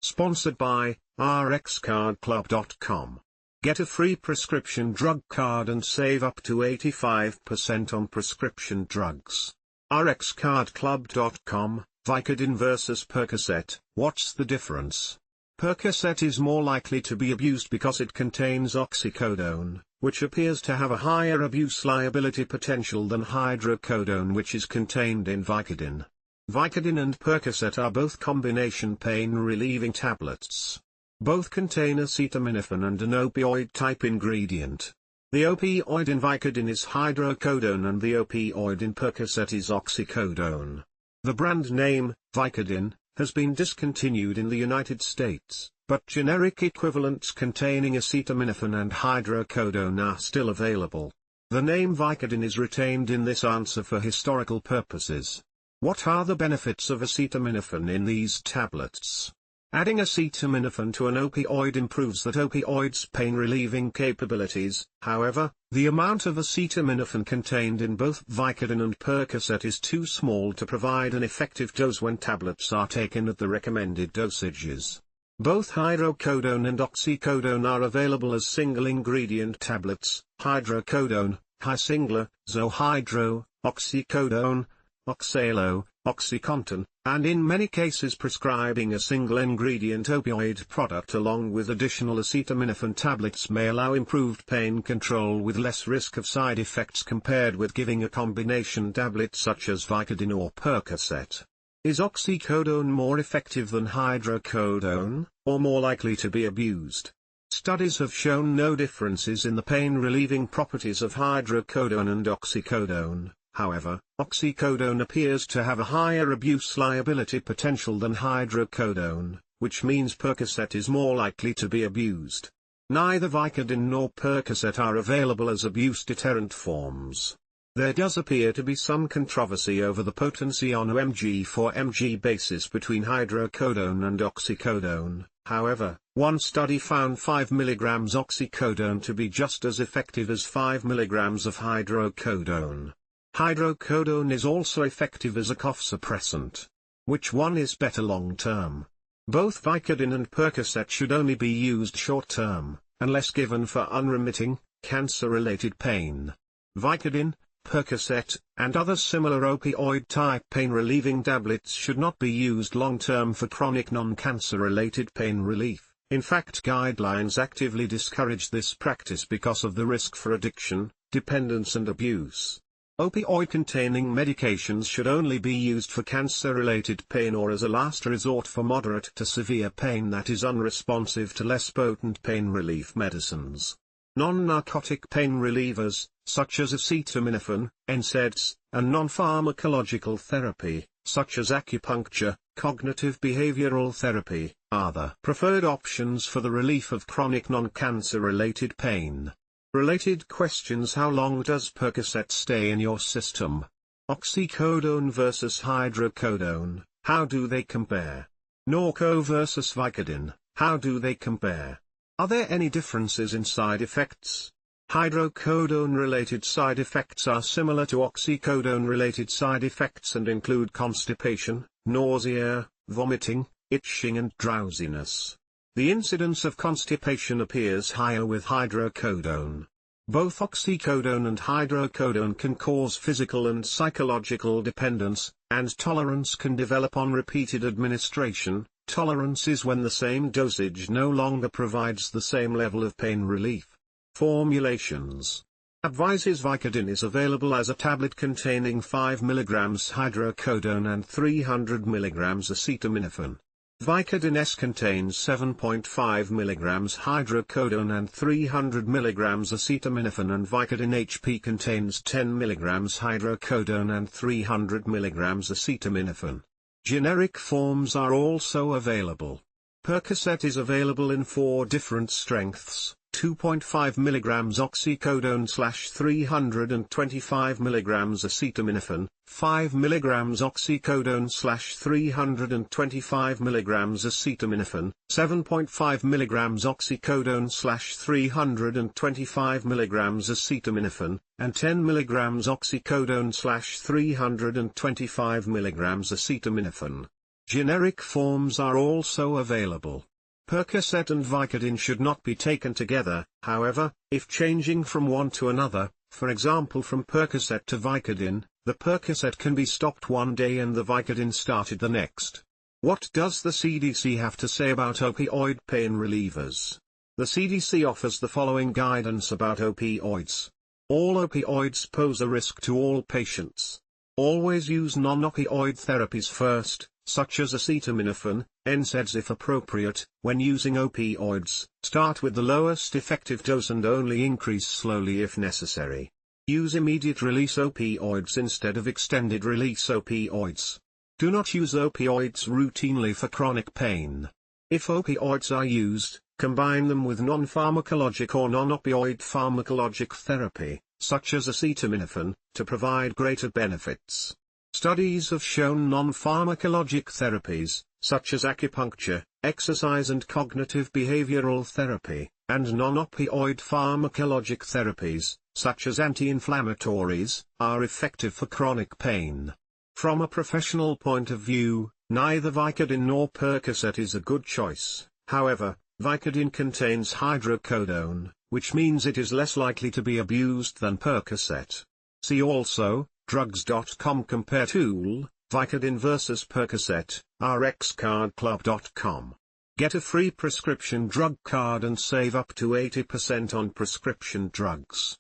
Sponsored by RxCardClub.com. Get a free prescription drug card and save up to 85% on prescription drugs. RxCardClub.com. Vicodin vs Percocet. What's the difference? Percocet is more likely to be abused because it contains oxycodone, which appears to have a higher abuse liability potential than hydrocodone, which is contained in Vicodin. Vicodin and Percocet are both combination pain-relieving tablets. Both contain acetaminophen and an opioid-type ingredient. The opioid in Vicodin is hydrocodone and the opioid in Percocet is oxycodone. The brand name, Vicodin, has been discontinued in the United States, but generic equivalents containing acetaminophen and hydrocodone are still available. The name Vicodin is retained in this answer for historical purposes. What are the benefits of acetaminophen in these tablets? Adding acetaminophen to an opioid improves that opioid's pain-relieving capabilities. However, the amount of acetaminophen contained in both Vicodin and Percocet is too small to provide an effective dose when tablets are taken at the recommended dosages. Both hydrocodone and oxycodone are available as single-ingredient tablets: hydrocodone, Hysingla Zohydro, oxycodone, Oxaylo Oxycontin, and in many cases prescribing a single-ingredient opioid product along with additional acetaminophen tablets may allow improved pain control with less risk of side effects compared with giving a combination tablet such as Vicodin or Percocet. Is oxycodone more effective than hydrocodone, or more likely to be abused? Studies have shown no differences in the pain-relieving properties of hydrocodone and oxycodone. However, oxycodone appears to have a higher abuse liability potential than hydrocodone, which means Percocet is more likely to be abused. Neither Vicodin nor Percocet are available as abuse-deterrent forms. There does appear to be some controversy over the potency on a mg for mg basis between hydrocodone and oxycodone. However, one study found 5 mg oxycodone to be just as effective as 5 mg of hydrocodone. Hydrocodone is also effective as a cough suppressant. Which one is better long-term? Both Vicodin and Percocet should only be used short-term, unless given for unremitting, cancer-related pain. Vicodin, Percocet, and other similar opioid-type pain-relieving tablets should not be used long-term for chronic non-cancer-related pain relief. In fact, guidelines actively discourage this practice because of the risk for addiction, dependence and abuse. Opioid-containing medications should only be used for cancer-related pain or as a last resort for moderate to severe pain that is unresponsive to less potent pain relief medicines. Non-narcotic pain relievers, such as acetaminophen, NSAIDs, and non-pharmacological therapy, such as acupuncture, cognitive behavioral therapy, are the preferred options for the relief of chronic non-cancer-related pain. Related questions: how long does Percocet stay in your system? Oxycodone versus hydrocodone, how do they compare? Norco versus Vicodin, how do they compare? Are there any differences in side effects? Hydrocodone-related side effects are similar to oxycodone-related side effects and include constipation, nausea, vomiting, itching and drowsiness. The incidence of constipation appears higher with hydrocodone. Both oxycodone and hydrocodone can cause physical and psychological dependence, and tolerance can develop on repeated administration. Tolerance is when the same dosage no longer provides the same level of pain relief. Formulations. Advises: Vicodin is available as a tablet containing 5 mg hydrocodone and 300 mg acetaminophen. Vicodin ES contains 7.5 mg hydrocodone and 300 mg acetaminophen, and Vicodin HP contains 10 mg hydrocodone and 300 mg acetaminophen. Generic forms are also available. Percocet is available in 4 different strengths: 2.5 mg oxycodone/325 mg acetaminophen, 5 mg oxycodone/325 mg acetaminophen, 7.5 mg oxycodone/325 mg acetaminophen, and 10 mg oxycodone/325 mg acetaminophen. Generic forms are also available. Percocet and Vicodin should not be taken together, however, if changing from one to another, for example from Percocet to Vicodin, the Percocet can be stopped one day and the Vicodin started the next. What does the CDC have to say about opioid pain relievers? The CDC offers the following guidance about opioids. All opioids pose a risk to all patients. Always use non-opioid therapies first, such as acetaminophen, NSAIDs if appropriate. When using opioids, start with the lowest effective dose and only increase slowly if necessary. Use immediate-release opioids instead of extended-release opioids. Do not use opioids routinely for chronic pain. If opioids are used, combine them with non-pharmacologic or non-opioid pharmacologic therapy, such as acetaminophen, to provide greater benefits. Studies have shown non-pharmacologic therapies, such as acupuncture, exercise and cognitive behavioral therapy, and non-opioid pharmacologic therapies, such as anti-inflammatories, are effective for chronic pain. From a professional point of view, neither Vicodin nor Percocet is a good choice. However, Vicodin contains Hydrocodone, which means it is less likely to be abused than Percocet. See also, drugs.com compare tool, Vicodin versus Percocet, rxcardclub.com. Get a free prescription drug card and save up to 80% on prescription drugs.